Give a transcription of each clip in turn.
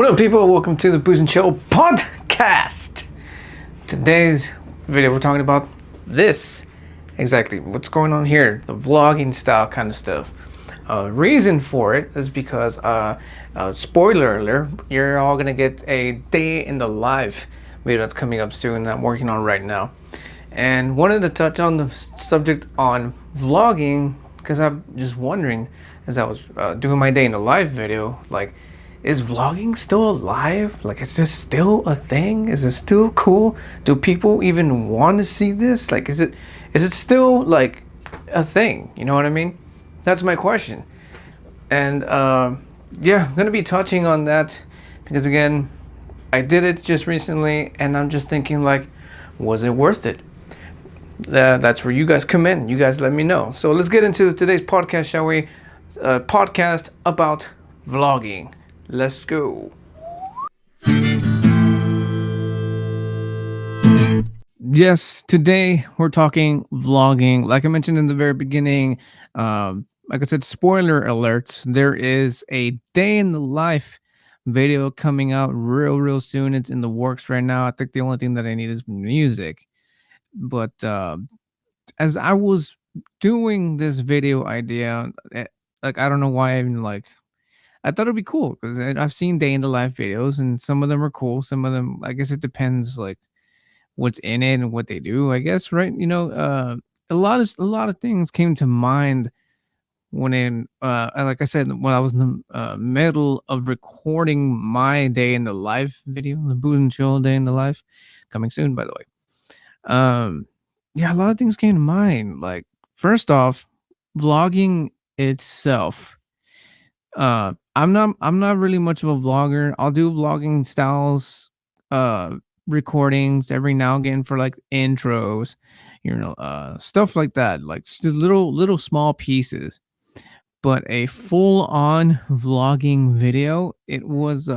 What up, people? Welcome to the Booze&Chill Podcast. Today's video, we're talking about this. Exactly. What's going on here? The vlogging style kind of stuff. Reason for it is because, spoiler alert, you're all going to get a day in the life video that's coming up soon that I'm working on right now. And wanted to touch on the subject on vlogging because I'm just wondering, as I was doing my day in the life video, like, is vlogging still alive? Like, is this still a thing? Is it still cool? Do people even want to see this? Like, is it still like a thing? You know what I mean? That's my question. And yeah, I'm gonna be touching on that because, again, I did it just recently, and I'm just thinking, like, was it worth it? That's where you guys come in. You guys let me know. So let's get into today's podcast, shall we? Podcast about vlogging. Let's go. Yes, today we're talking vlogging. Like I mentioned in the very beginning, like I said, spoiler alerts. There is a day in the life video coming out real soon. It's in the works right now. I think the only thing that I need is music. But as I was doing this video idea, like, I don't know why I even I thought it'd be cool because I've seen day in the life videos, and some of them are cool. Some of them, I guess it depends, like, what's in it and what they do, I guess, right? You know, a lot of things came to mind when like I said, when I was in the middle of recording my day in the life video, the Booze and Chill day in the life, coming soon, by the way. Yeah, a lot of things came to mind. Like, first off, vlogging itself. I'm not really much of a vlogger. I'll do vlogging styles, recordings every now and again for, like, intros, stuff like that, like just little small pieces. But a full on vlogging video, it was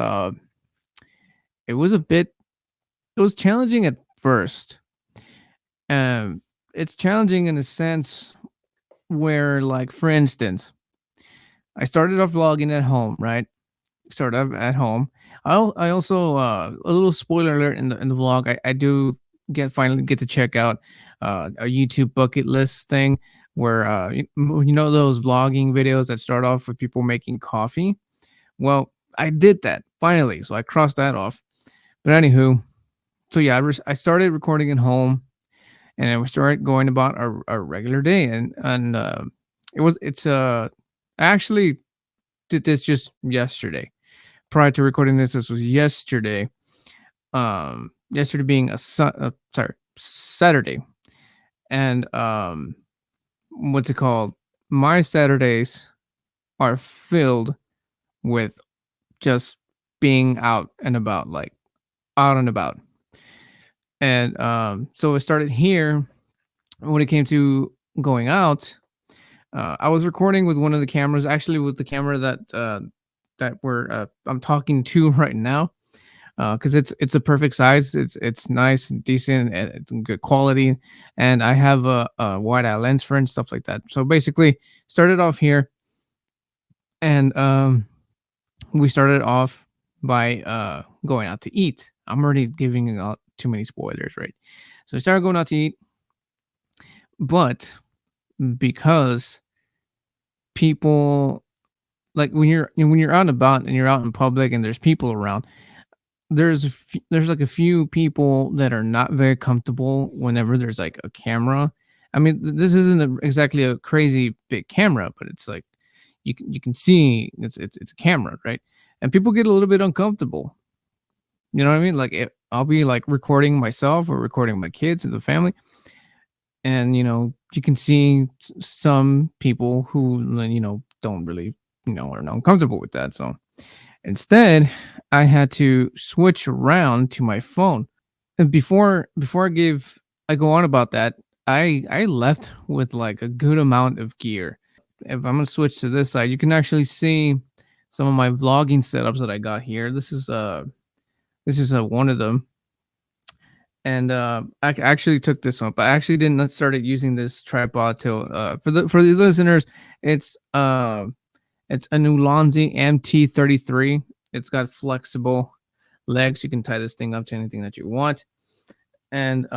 challenging at first. It's challenging in a sense where, like, for instance, I started off vlogging at home, right? Started off at home. I also, a little spoiler alert in the vlog. I do finally get to check out a YouTube bucket list thing where you know those vlogging videos that start off with people making coffee. Well, I did that finally, so I crossed that off. But anywho, so yeah, I started recording at home, and I started going about a regular day, and I actually did this just yesterday. Prior to recording this was yesterday. Yesterday being Saturday. And what's it called? My Saturdays are filled with just being out and about, like out and about. And so it started here. When it came to going out, I was recording with one of the cameras, actually with the camera that I'm talking to right now, because it's a perfect size. It's nice and decent and it's good quality, and I have a wide eye lens for it and stuff like that. So basically, started off here, and we started off by going out to eat. I'm already giving out too many spoilers, right? So we started going out to eat, but because people, like, when you're out and about and you're out in public and there's people around, there's like a few people that are not very comfortable whenever there's like a camera. I mean, this isn't exactly a crazy big camera, but it's like you can see it's a camera, right? And people get a little bit uncomfortable. You know what I mean? Like, I'll be like recording myself or recording my kids and the family, and you can see some people who don't really are not comfortable with that. So instead, I had to switch around to my phone. And before I go on about that, I left with like a good amount of gear. If I'm gonna switch to this side, you can actually see some of my vlogging setups that I got here. This is one of them. And I actually took this one, but I actually didn't started using this tripod till for the listeners, it's a Nulanzi MT33. It's got flexible legs. You can tie this thing up to anything that you want. And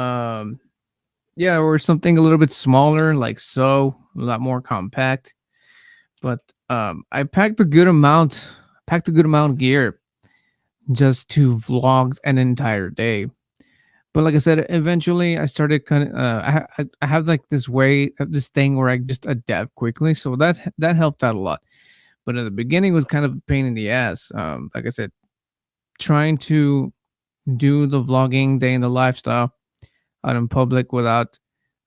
yeah, or something a little bit smaller, like so, a lot more compact. But I packed a good amount of gear just to vlog an entire day. But like I said, eventually I started kind of I have like this thing where I just adapt quickly, so that helped out a lot. But at the beginning was kind of a pain in the ass. Like I said, trying to do the vlogging day in the lifestyle out in public without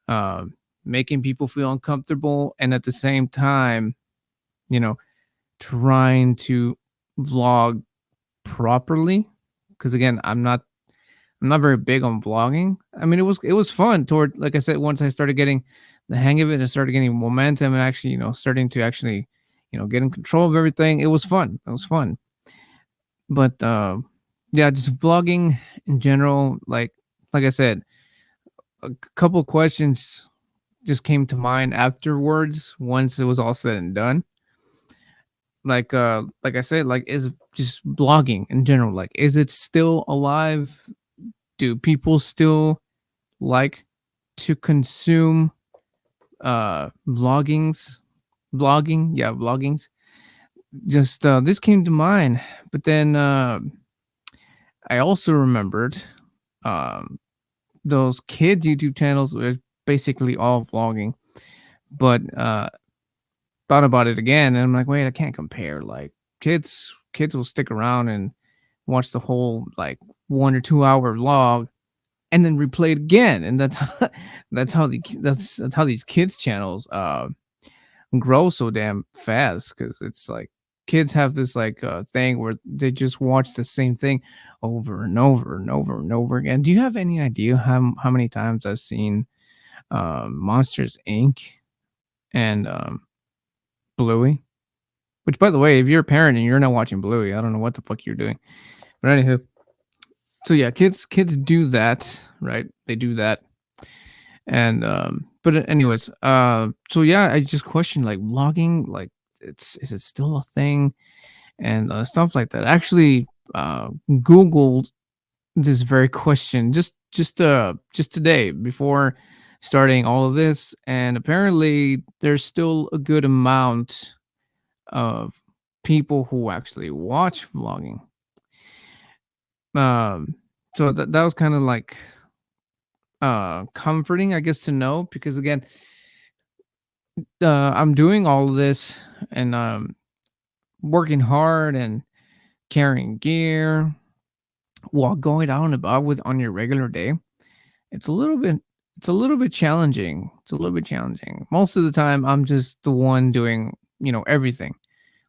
um, making people feel uncomfortable, and at the same time, you know, trying to vlog properly. Because again, I'm not very big on vlogging. I mean, it was fun toward, like I said, once I started getting the hang of it and started getting momentum and actually, starting to actually, get in control of everything. It was fun. It was fun. But yeah, just vlogging in general, like I said, a couple questions just came to mind afterwards once it was all said and done. Like I said, like, is just blogging in general, like, is it still alive? Do people still like to consume vlogging, yeah, vloggings. Just this came to mind, but then I also remembered um those kids YouTube channels were basically all vlogging. But thought about it again, and I'm like, wait, I can't compare. Like, kids will stick around and watch the whole like 1 or 2 hour vlog and then replay it again, and that's how, that's how these kids channels grow so damn fast, because it's like kids have this like thing where they just watch the same thing over and over and over and over again. Do you have any idea how many times I've seen Monsters Inc. and Bluey? Which, by the way, if you're a parent and you're not watching Bluey, I don't know what the fuck you're doing. But anywho, so yeah, kids do that, right? They do that. And but anyways, so yeah, I just questioned, like, vlogging, like, it's is it still a thing, and stuff like that. I actually googled this very question just today before starting all of this, and apparently there's still a good amount of people who actually watch vlogging. um so that was kind of like comforting, I guess, to know, because again, I'm doing all of this, and working hard and carrying gear while going out and about with on your regular day. It's a little bit it's a little bit challenging. It's a little bit challenging. Most of the time I'm just the one doing, everything.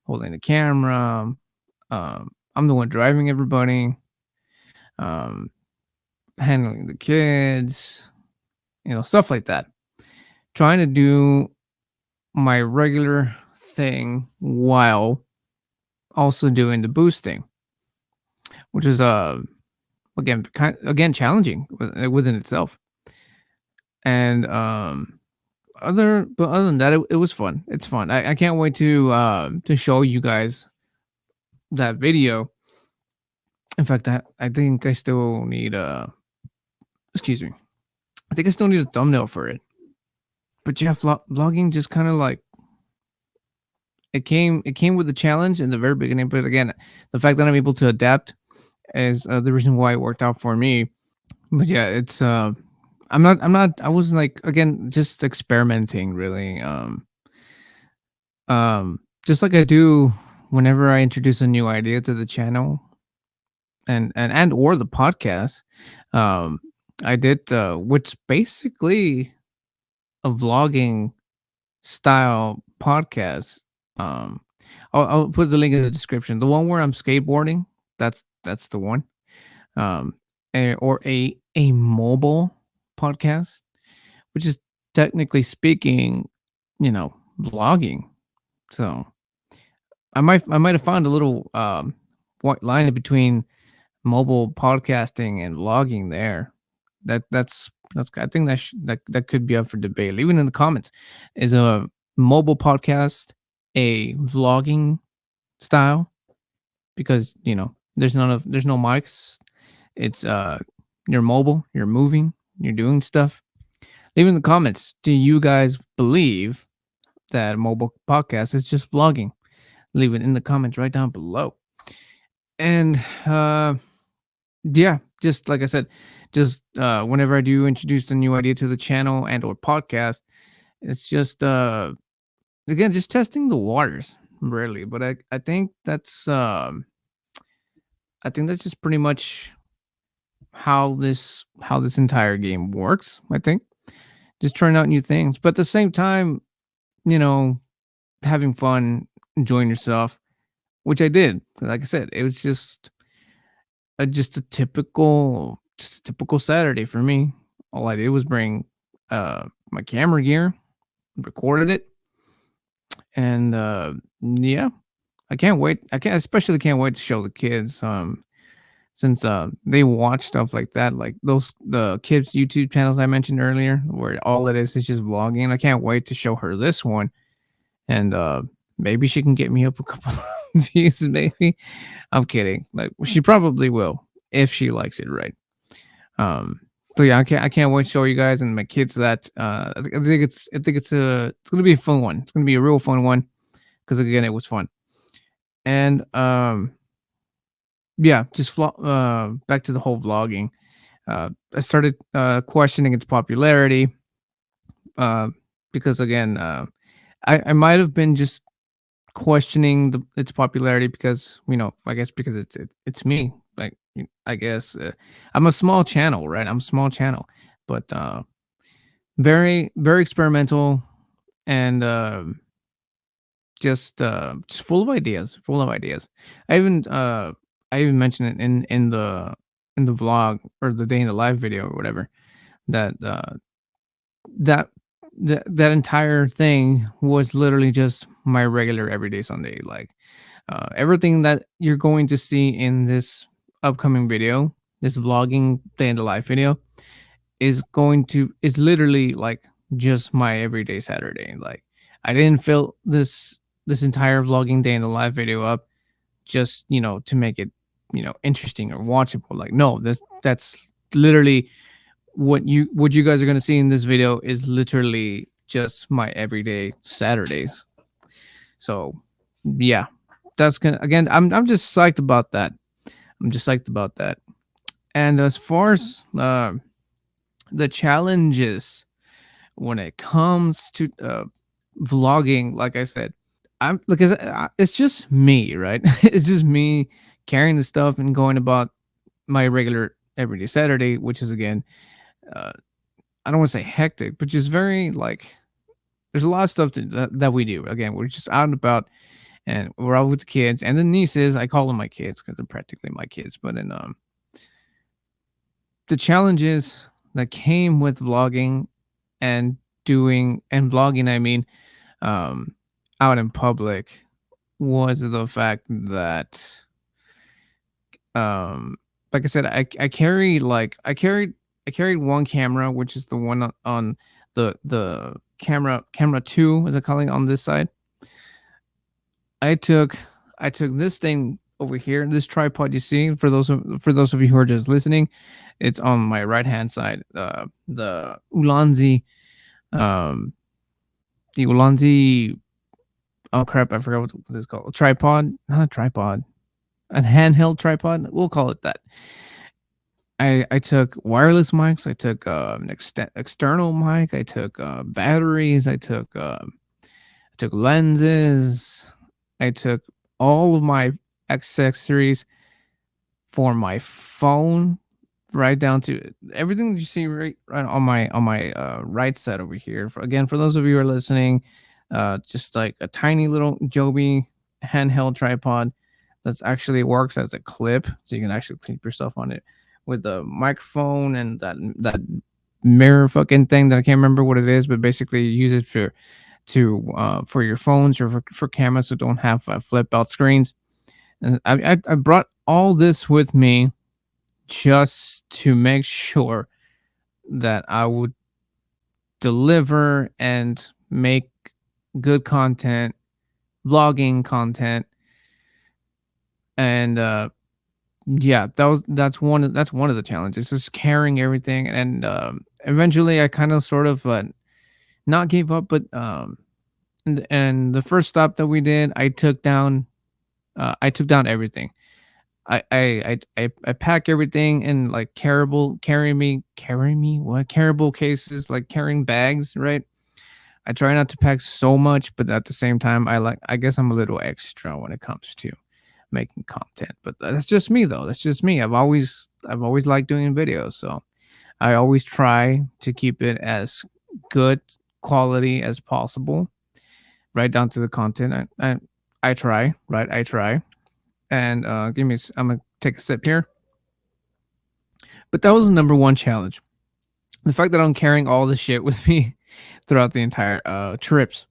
Holding the camera. I'm the one driving everybody. Um, handling the kids, stuff like that. Trying to do my regular thing while also doing the boosting, which is again challenging within itself. And other than that, it was fun. It's fun. I can't wait to show you guys that video. In fact, I think I still need excuse me. I think I still need a thumbnail for it. But yeah, vlogging just kind of like it came with a challenge in the very beginning. But again, the fact that I'm able to adapt is the reason why it worked out for me. But yeah, it's I was like, again, just experimenting, really. Just like I do whenever I introduce a new idea to the channel, and or the podcast. um I did which basically a vlogging style podcast. um I'll put the link in the description, the one where I'm skateboarding. That's the one. um or a mobile podcast, which is technically speaking, vlogging. So I might have found a little white line between mobile podcasting and vlogging there. That's I think that could be up for debate. Leave it in the comments. Is a mobile podcast a vlogging style, because there's no mics. It's you're mobile, you're moving, you're doing stuff. Leave in the comments. Do you guys believe that mobile podcast is just vlogging? Leave it in the comments right down below. And yeah, just like I said, just whenever I do introduce a new idea to the channel and or podcast, it's just again just testing the waters, really. But I think that's just pretty much how this entire game works. I think just trying out new things, but at the same time, you know, having fun, enjoying yourself, which I did. Like I said, it was just a typical Saturday for me. All I did was bring my camera gear, recorded it, and yeah, I can't wait. I can't especially can't wait to show the kids. Since they watch stuff like that, like those the kids YouTube channels I mentioned earlier, where all it is just vlogging. I can't wait to show her this one, and maybe she can get me up a couple of views. Maybe I'm kidding. Like she probably will if she likes it, right? Um, so yeah, I can't wait to show you guys and my kids that. I think it's gonna be a fun one. It's gonna be a real fun one because again, it was fun. And yeah, just back to the whole vlogging. I started questioning its popularity uh, because again, I might have been just questioning its popularity because I guess because it's me. Like I guess I'm a small channel, right? I'm a small channel, but very experimental and just full of ideas, full of ideas. I even I even mentioned it in the vlog or the day in the live video or whatever that that that entire thing was literally just my regular everyday Sunday. Like everything that you're going to see in this upcoming video, this vlogging day in the life video, is literally like just my everyday Saturday. Like I didn't fill this entire vlogging day in the live video up just to make it interesting or watchable. Like no, that's literally what you guys are gonna see in this video is literally just my everyday Saturdays. So yeah, that's gonna again. I'm just psyched about that. I'm just psyched about that. And as far as the challenges when it comes to vlogging, like I said, I'm because it's just me, right? It's just me carrying the stuff and going about my regular everyday Saturday, which is again, uh, I don't want to say hectic, but just very like there's a lot of stuff that we do. Again, we're just out and about, and we're out with the kids and the nieces. I call them my kids because they're practically my kids. But in the challenges that came with vlogging and vlogging, I mean, um, out in public was the fact that um like I said, I carried one camera, which is the one on the camera two, as I call it, on this side. I took I took this thing over here, this tripod you see, for those of you who are just listening, it's on my right hand side. The Ulanzi, um, the Ulanzi. Oh crap! I forgot what it's called. A tripod, not a tripod, a handheld tripod. We'll call it that. I took wireless mics. I took an external mic. I took batteries. I took lenses. I took all of my accessories for my phone, right down to everything that you see right on my right side over here. Again, for those of you who are listening, just like a tiny little Joby handheld tripod that actually works as a clip, so you can actually clip yourself on it with the microphone and that mirror fucking thing that I can't remember what it is, but basically you use it for your phones or for cameras that don't have flip out screens. And I brought all this with me just to make sure that I would deliver and make good content, vlogging content And yeah, that's one of the challenges, just carrying everything. And eventually I kind of sort of not gave up, but and the first stop that we did, I took down everything. I pack everything in like carry me what carryable cases, like carrying bags, right? I try not to pack so much, but at the same time, I guess I'm a little extra when it comes to making content. But that's just me though. That's just me. I've always liked doing videos, so I always try to keep it as good quality as possible, right down to the content. I try, right? I try. And I'm gonna take a sip here. But that was the number one challenge. The fact that I'm carrying all the shit with me throughout the entire trips.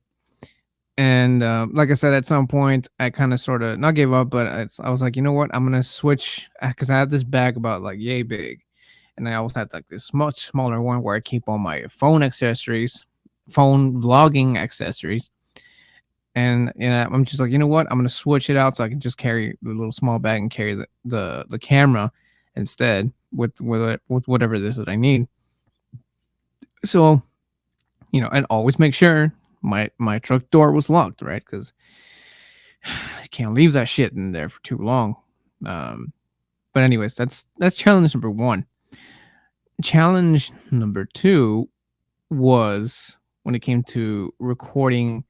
And like I said, at some point, I kind of sort of not gave up, but I was like, you know what? I'm gonna switch because I had this bag about like yay big, and I also had like this much smaller one where I keep all my phone accessories, phone vlogging accessories. And I'm just like, you know what? I'm gonna switch it out so I can just carry the little small bag and carry the camera instead with whatever it is that I need. So and always make sure my truck door was locked, right? Because I can't leave that shit in there for too long. Um, but anyways, that's challenge number one. Challenge number two was when it came to recording,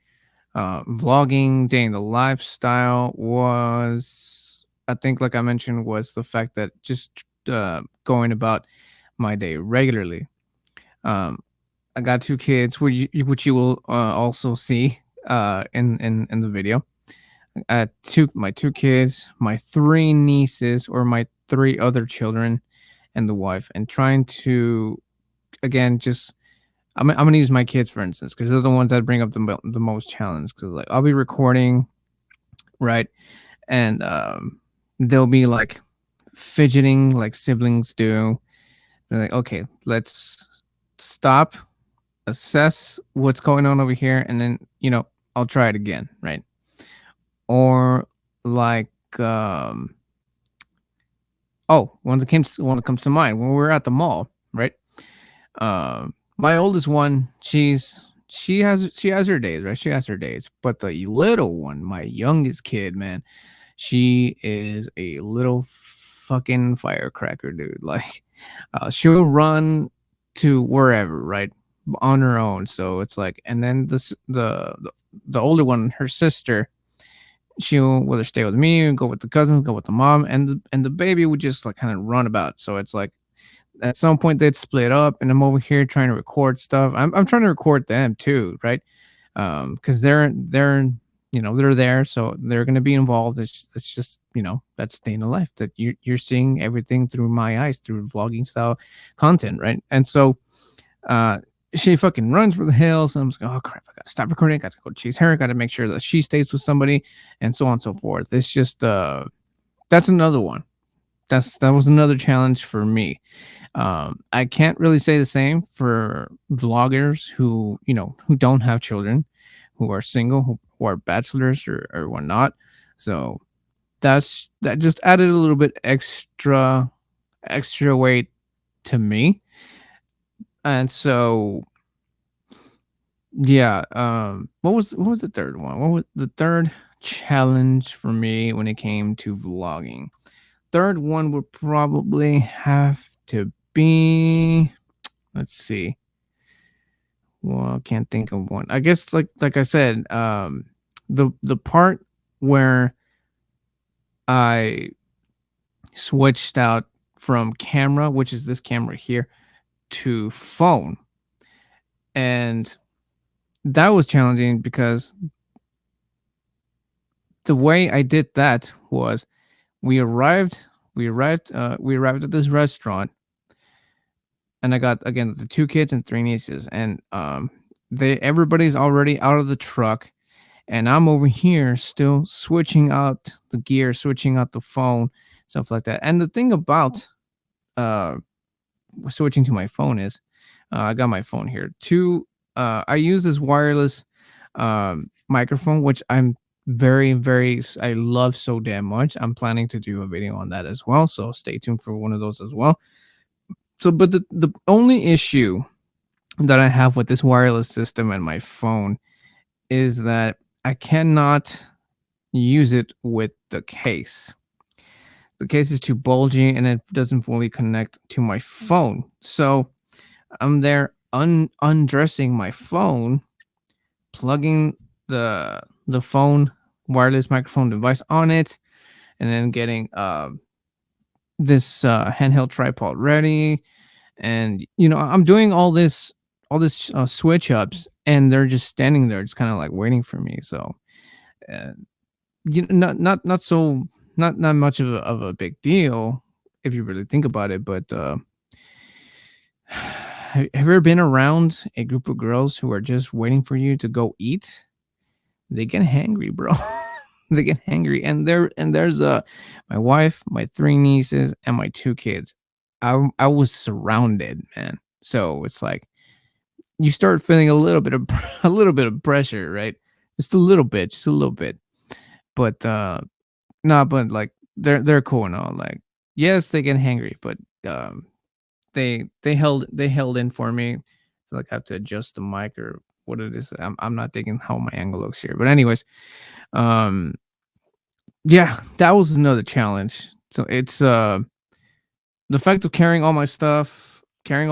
vlogging, day in the lifestyle. Was I think, like I mentioned, was the fact that just going about my day regularly. Um, I got two kids, which you will also see in the video. My two kids, my three nieces, or my three other children, and the wife, and trying to again just I'm gonna use my kids for instance because they're the ones that bring up the most challenge. Because like I'll be recording, right, and they'll be like fidgeting like siblings do. They're like, okay, let's stop, assess what's going on over here, and then I'll try it again, right? Or like one that comes to mind when we were at the mall, right? My oldest one, she has her days, right? She has her days, but the little one, my youngest kid, man, she is a little fucking firecracker, dude. Like, she'll run to wherever, right, on her own. So it's like, and then the older one, her sister, she'll whether stay with me, go with the cousins, go with the mom, and the baby would just like kind of run about. So it's like at some point they'd split up, and I'm over here trying to record stuff. I'm trying to record them too, right? Because they're there, so they're gonna be involved. It's just that's day in the life that you're seeing everything through my eyes, through vlogging style content, right? And so uh she fucking runs for the hills. And I'm like, oh crap, I gotta stop recording, I gotta go chase her, gotta make sure that she stays with somebody, and so on and so forth. It's just that's another one. That was another challenge for me. I can't really say the same for vloggers who don't have children, who are single, who are bachelors or whatnot. So that just added a little bit extra weight to me. And so yeah, what was the third one? What was the third challenge for me when it came to vlogging? Third one would probably have to be, let's see. Well, I can't think of one. I guess like I said, the part where I switched out from camera, which is this camera here, to phone. And that was challenging because the way I did that was we arrived at this restaurant, and I got again the two kids and three nieces, and everybody's already out of the truck, and I'm over here still switching out the gear, switching out the phone, stuff like that. And the thing about uh switching to my phone is, I got my phone here. I use this wireless microphone, which I love so damn much. I'm planning to do a video on that as well, so stay tuned for one of those as well. So, but the only issue that I have with this wireless system and my phone is that I cannot use it with the case. The case is too bulgy and it doesn't fully connect to my phone. So I'm there undressing my phone, plugging the phone wireless microphone device on it, and then getting this handheld tripod ready. And I'm doing all this switch ups, and they're just standing there, just kind of like waiting for me. So uh, not much of a big deal if you really think about it. But have you ever been around a group of girls who are just waiting for you to go eat? They get hangry, bro. They get hangry, and there's my wife, my three nieces, and my two kids. I was surrounded, man. So it's like you start feeling a little bit of a little bit of pressure, right? Just a little bit. But no, but like they're cool and all. Like, yes, they get hangry, but um they held in for me. I feel like I have to adjust the mic or what it is. I'm not digging how my angle looks here. But anyways, um yeah, that was another challenge. So it's the fact of carrying all my stuff, trying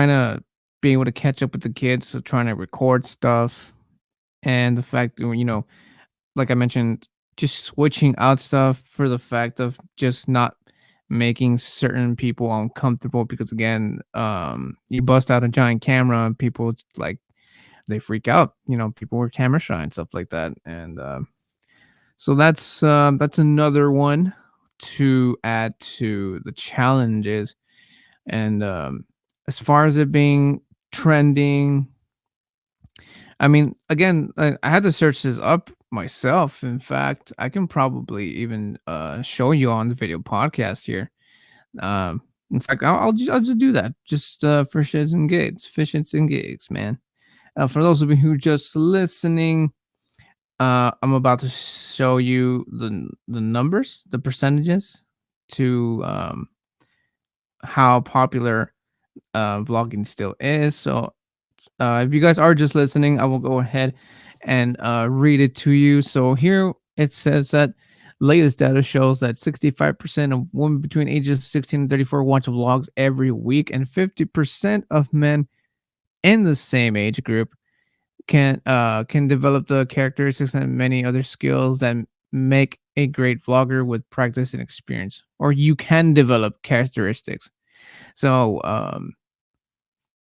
to be able to catch up with the kids, so trying to record stuff, and the fact that, like I mentioned, just switching out stuff for the fact of just not making certain people uncomfortable because again, you bust out a giant camera and people like they freak out. People wear camera shy and stuff like that, and so that's another one to add to the challenges. And as far as it being trending, I mean, again, I had to search this up myself. In fact, I can probably even show you on the video podcast here. In fact, I'll just do that just for shits and gigs, for shits and gigs, man. For those of you who just listening, I'm about to show you the numbers, the percentages to how popular vlogging still is. So if you guys are just listening, I will go ahead and read it to you. So here it says that latest data shows that 65% of women between ages 16 and 34 watch vlogs every week, and 50% of men in the same age group can develop the characteristics and many other skills that make a great vlogger with practice and experience. Or you can develop characteristics. So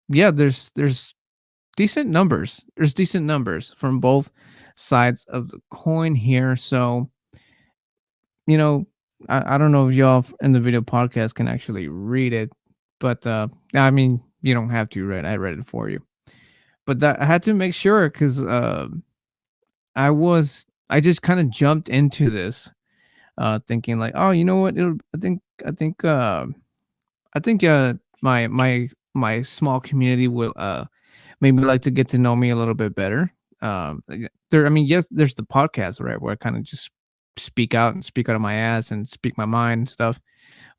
yeah, there's decent numbers. There's decent numbers from both sides of the coin here. So, you know, I don't know if y'all in the video podcast can actually read it, but I mean, you don't have to read. I read it for you. But I had to make sure because I just kind of jumped into this, thinking like, oh, you know what? I think my small community will maybe like to get to know me a little bit better. I mean, yes, there's the podcast, right, where I kind of just speak out of my ass and speak my mind and stuff,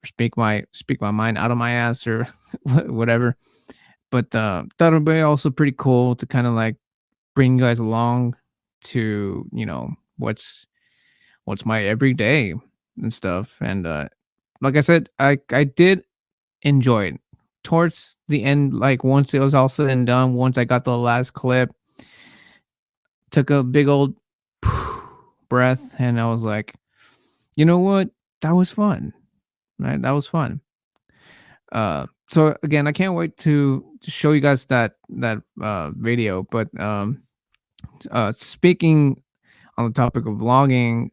or speak my mind out of my ass or whatever. But that would be also pretty cool to kind of like bring you guys along to what's my everyday and stuff. And like I said, I did enjoy it towards the end. Like once it was all said and done, once I got the last clip, took a big old breath, and I was like, you know what, that was fun. Right, that was fun. So again, I can't wait to show you guys that video. But speaking on the topic of vlogging,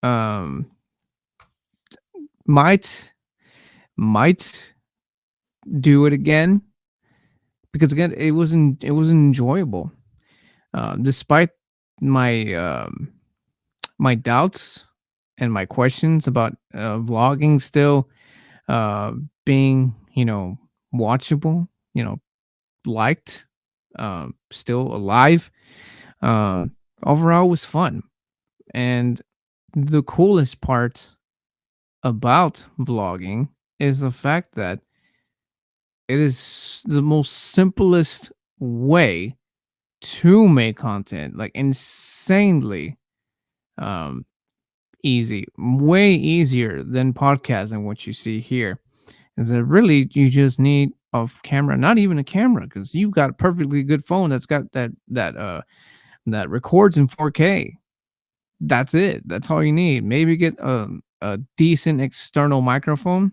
um might might do it again, because again, it was enjoyable, despite my my doubts and my questions about vlogging still uh being watchable, liked. still alive. Overall, it was fun. And the coolest part about vlogging is the fact that it is the most simplest way to make content, like insanely um easy, way easier than podcasting. What you see here is that really you just need a camera, not even a camera, because you've got a perfectly good phone that's got that records in 4K. That's it. That's all you need. Maybe get a decent external microphone.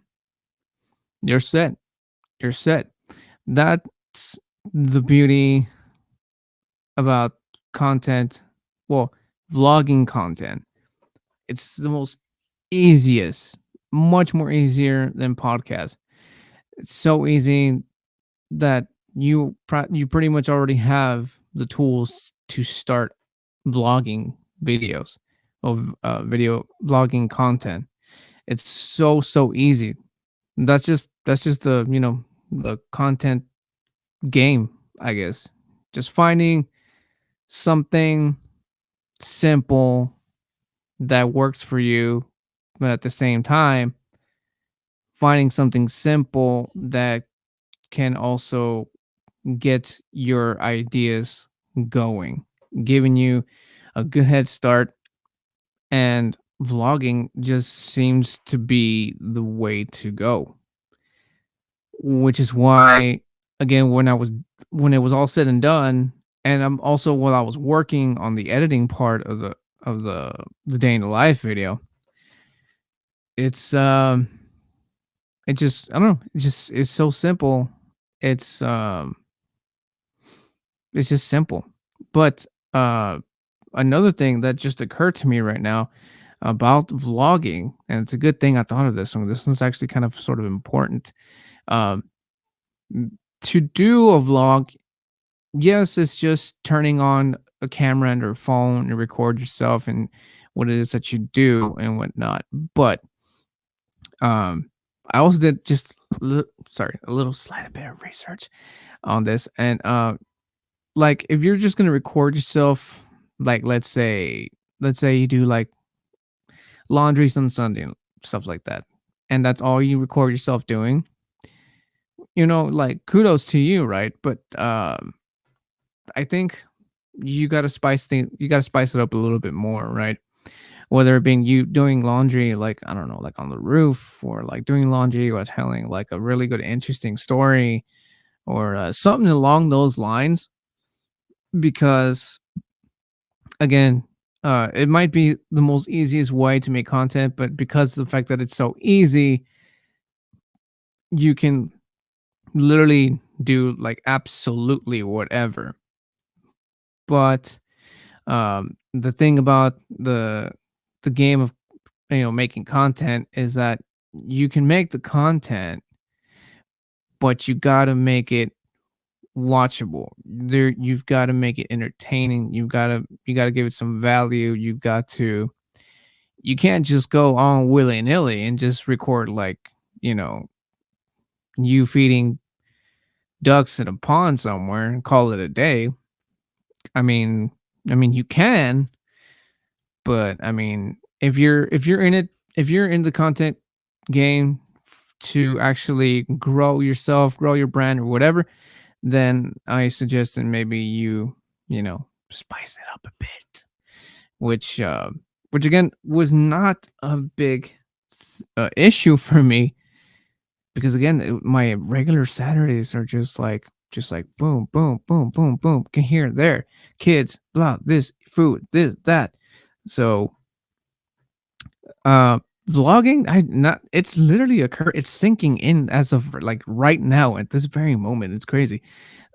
You're set. You're set. That's the beauty about content. Well, vlogging content. It's the most easiest, much more easier than podcast. It's so easy that you pretty much already have the tools to start vlogging videos of video vlogging content. It's so easy. That's just the the content game, I guess. Just finding something simple that works for you, but at the same time, finding something simple that can also get your ideas going, giving you a good head start. And vlogging just seems to be the way to go, which is why, again, when it was all said and done, and I'm also while I was working on the editing part of the day in the life video, it's it just I don't know, it just it's so simple. It's um it's just simple. But another thing that just occurred to me right now about vlogging, and it's a good thing I thought of this one. This one's actually kind of sort of important. Um, to do a vlog, yes, it's just turning on a camera and your phone and record yourself and what it is that you do and whatnot. But um, I also did just a little slight bit of research on this, and like if you're just gonna record yourself, like let's say you do like laundries on Sunday and stuff like that, and that's all you record yourself doing, like kudos to you, right? But I think you gotta spice it up a little bit more, right? Whether it being you doing laundry, like I don't know, like on the roof, or like doing laundry or telling like a really good interesting story, or something along those lines, because again, it might be the most easiest way to make content, but because of the fact that it's so easy, you can literally do like absolutely whatever. But the thing about the game of making content is that you can make the content, but you got to make it watchable. You've got to make it entertaining. You got to give it some value. You can't just go on willy-nilly and just record like, you know, you feeding ducks in a pond somewhere and call it a day. I mean, you can, but I mean, if you're in it, if you're in the content game to actually grow yourself, grow your brand or whatever, then I suggest that maybe spice it up a bit, which which again was not a big issue for me, because again, my regular Saturdays are just like boom, boom, boom, boom, boom, can here, there, kids, blah, this, food, this, that. So, uh, vlogging, I not, it's literally it's sinking in as of like right now at this very moment. It's crazy.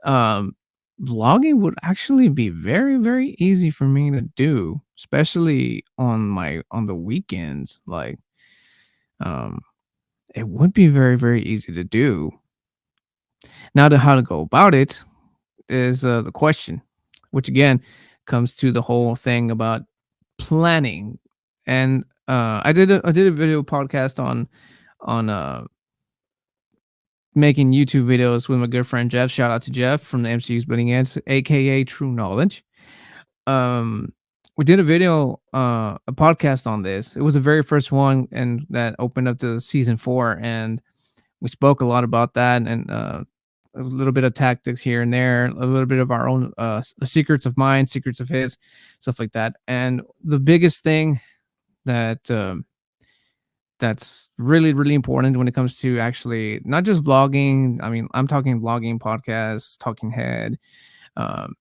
Um, Vlogging would actually be very, very easy for me to do, especially on the weekends. Like, um, it would be very, very easy to do. Now, to how to go about it is the question, which again comes to the whole thing about planning. And I did a video podcast on making YouTube videos with my good friend Jeff. Shout out to Jeff from the MCU's Building Ends, aka True Knowledge. Um, we did a video, a podcast on this. It was the very first one, and that opened up to season 4, and we spoke a lot about that, and a little bit of tactics here and there, a little bit of our own secrets of mine, secrets of his, stuff like that. And the biggest thing that that's really really important when it comes to actually not just vlogging. I mean, I'm talking vlogging, podcasts, talking head, um,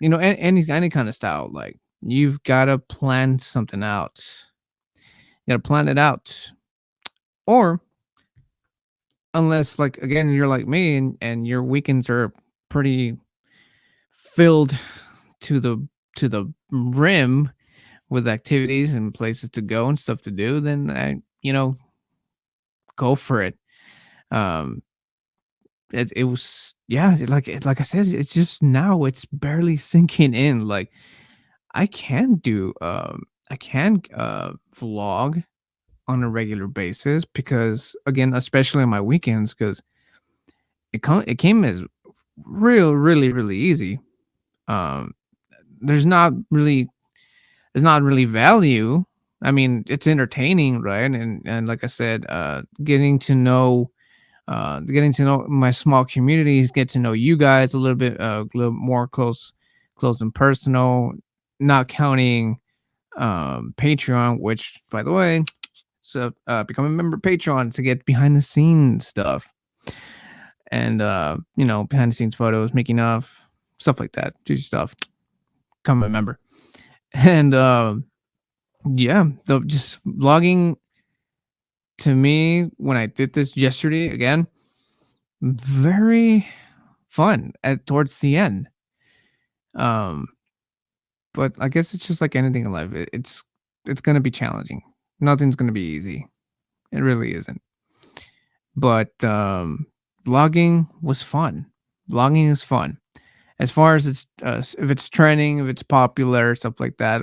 any kind of style. Like, you've got to plan something out. You got to plan it out, or unless, like, again, you're like me, and your weekends are pretty filled to the rim with activities and places to go and stuff to do, then go for it. Um, it was, yeah, like I said, it's just now it's barely sinking in. Like, I can vlog on a regular basis, because, again, especially on my weekends, because it came as really really easy. Um, there's not really value. I mean, it's entertaining, right? And like I said, getting to know my small communities, get to know you guys a little bit, a little more close and personal, not counting Patreon, which, by the way, so become a member of Patreon to get behind the scenes stuff, and behind the scenes photos, making of, stuff like that, juicy stuff. Become a member. And yeah, just vlogging, to me, when I did this yesterday, again, very fun at towards the end. Um, but I guess it's just like anything in life. It's gonna be challenging. Nothing's gonna be easy. It really isn't. But vlogging was fun. Vlogging is fun. As far as if it's trending, if it's popular, stuff like that.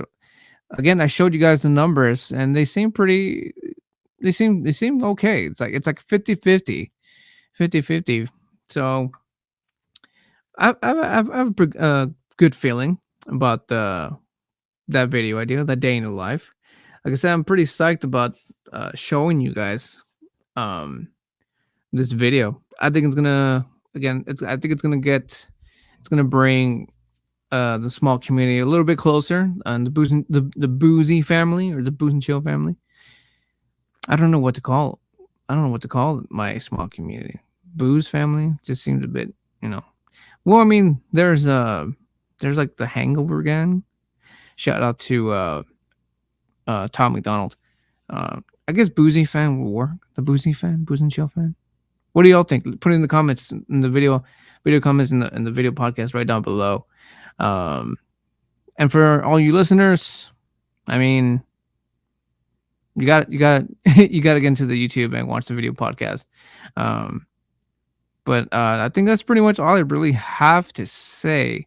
Again, I showed you guys the numbers, and they seem pretty. They seem okay. It's like 50-50, 50-50. So I have a good feeling about that video idea, that day in the life. Like I said, I'm pretty psyched about showing you guys um this video. I think it's gonna, again, I think it's gonna bring the small community a little bit closer, and the boozy family, or the booze and chill family. I don't know what to call. I don't know what to call my small community. Booze family just seems a bit, you know. Well, I mean, there's like the Hangover gang. Shout out to Tom McDonald. I guess boozy fan will work. The boozy fan, booze and chill fan. What do y'all think? Put it in the comments in the video comments in the video podcast right down below. Um, and for all you listeners, I mean, you got you got to get into the YouTube and watch the video podcast. Um, but I think that's pretty much all I really have to say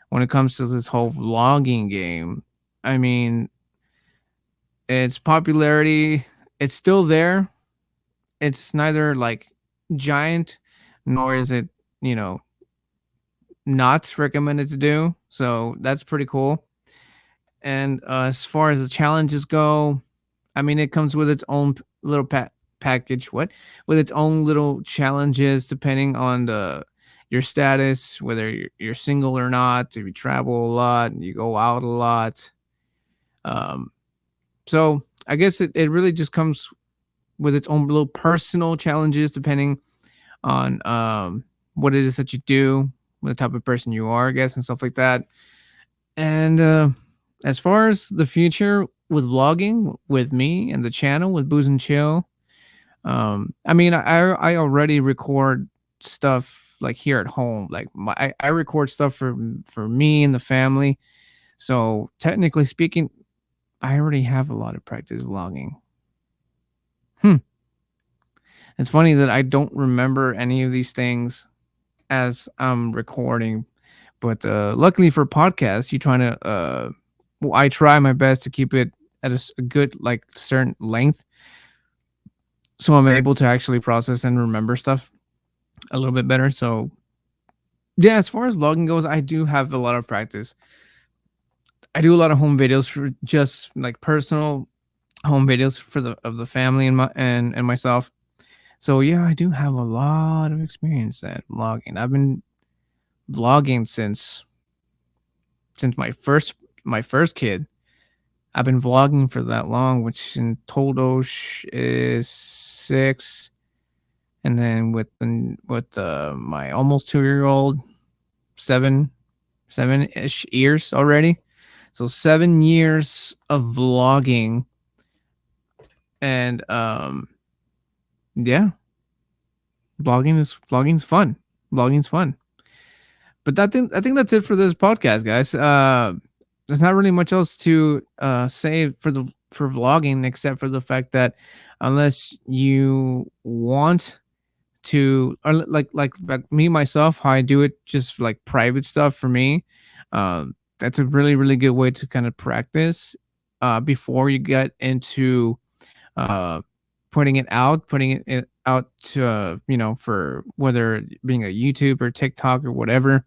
when it comes to this whole vlogging game. I mean, its popularity, it's still there. It's neither like giant, nor is it, you know, not recommended to do. So that's pretty cool. And as far as the challenges go, I mean, it comes with its own little package. What? With its own little challenges, depending on your status, whether you're single or not, if you travel a lot, you go out a lot. Um, so I guess it really just comes with its own little personal challenges, depending on what it is that you do, what the type of person you are, I guess, and stuff like that. And as far as the future with vlogging, with me and the channel with Booze and Chill, I mean, I already record stuff like here at home. Like, I record stuff for me and the family. So technically speaking, I already have a lot of practice vlogging. It's funny that I don't remember any of these things as I'm recording, but luckily for podcasts, you trying to well, I try my best to keep it at a good, like, certain length, so I'm able to actually process and remember stuff. a little bit better. So yeah, as far as vlogging goes, I do have a lot of practice. I do a lot of home videos for just like personal home videos for the family and and myself. So yeah, I do have a lot of experience at vlogging. I've been vlogging since my first kid. I've been vlogging for that long, which in total is 6, and then with my almost 2-year old, 7 ish years already. So 7 years of vlogging, and yeah, vlogging's fun. Vlogging's fun. But I think that's it for this podcast, guys. There's not really much else to say for vlogging except for the fact that unless you want to, or like me myself, how I do it, just like private stuff for me. That's a really really good way to kind of practice before you get into uh, putting it out to for whether being a YouTube or TikTok or whatever.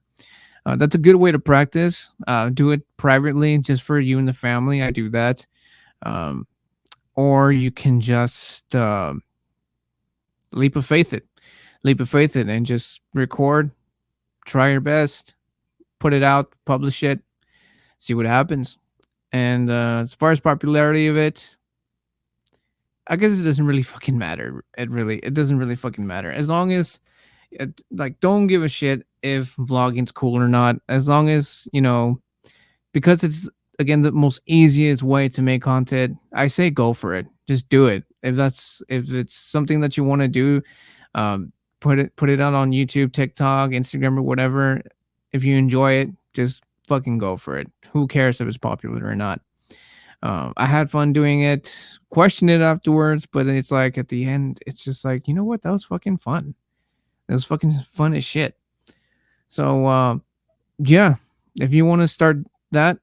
That's a good way to practice. Do it privately, just for you and the family. I do that. Um, or you can just leap of faith it, and just record. Try your best. Put it out. Publish it. See what happens. And as far as popularity of it, I guess it doesn't really fucking matter. It doesn't really fucking matter as long as like don't give a shit if vlogging's cool or not. As long as because it's again the most easiest way to make content. I say go for it. Just do it. If it's something that you want to do, um, put it out on YouTube, TikTok, Instagram, or whatever. If you enjoy it, just fucking go for it. Who cares if it's popular or not? I had fun doing it. Question it afterwards, but it's like at the end, it's just like what? That was fucking fun. It was fucking fun as shit. So yeah, if you want to start that,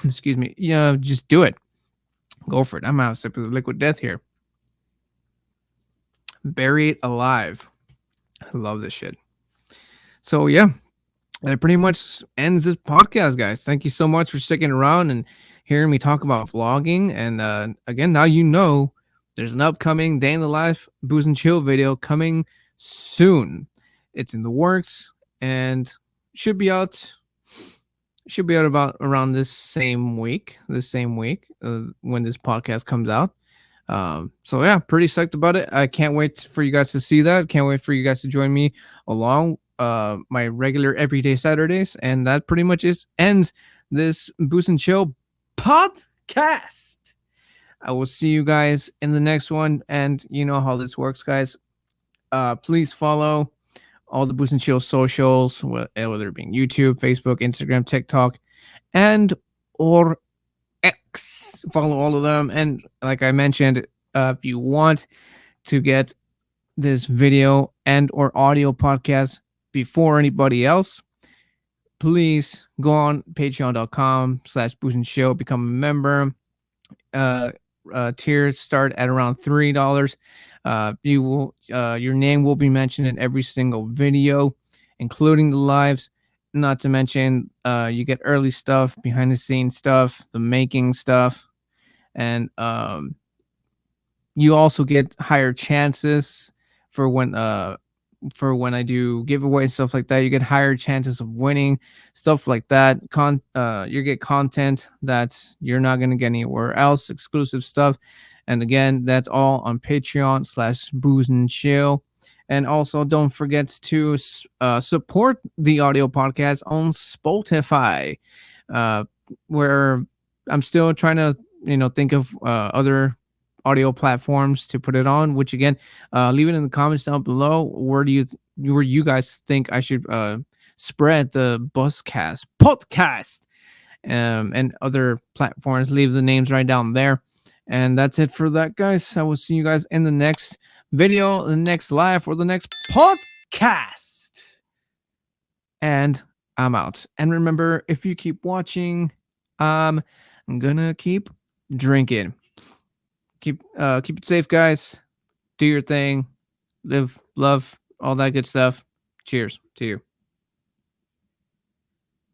excuse me, yeah, just do it. Go for it. I'm out sipping liquid death here. Bury it alive. I love this shit. So yeah, that pretty much ends this podcast, guys. Thank you so much for sticking around and hearing me talk about vlogging. And again, now there's an upcoming day in the life Booze and Chill video coming soon. It's in the works and should be out. Should be out about around this same week. When this podcast comes out. So yeah, pretty psyched about it. I can't wait for you guys to see that. Can't wait for you guys to join me along my regular everyday Saturdays. And that pretty much ends this Boost and Chill podcast. I will see you guys in the next one. And you know how this works, guys. Please follow all the Boost and Chill socials, whether it be YouTube, Facebook, Instagram, TikTok, and or X. Follow all of them. And like I mentioned, if you want to get this video and or audio podcast before anybody else, please go on patreon.com/boost and show, become a member. Tiers start at around $3. You will your name will be mentioned in every single video, including the lives. Not to mention you get early stuff, behind the scenes stuff, the making stuff, and you also get higher chances for when I do giveaways, stuff like that. You get higher chances of winning, stuff like that. You get content that you're not gonna get anywhere else, exclusive stuff. And again, that's all on Patreon/Booze and Chill. And also, don't forget to support the audio podcast on Spotify, uh, where I'm still trying to think of other audio platforms to put it on. Which again, leave it in the comments down below. Where you guys think I should spread the Buzzcast podcast and other platforms? Leave the names right down there. And that's it for that, guys. I will see you guys in the next video, the next live, or the next podcast. And I'm out. And remember, if you keep watching, I'm gonna keep drinking. Keep it safe, guys. Do your thing. Live, love, all that good stuff. Cheers to you.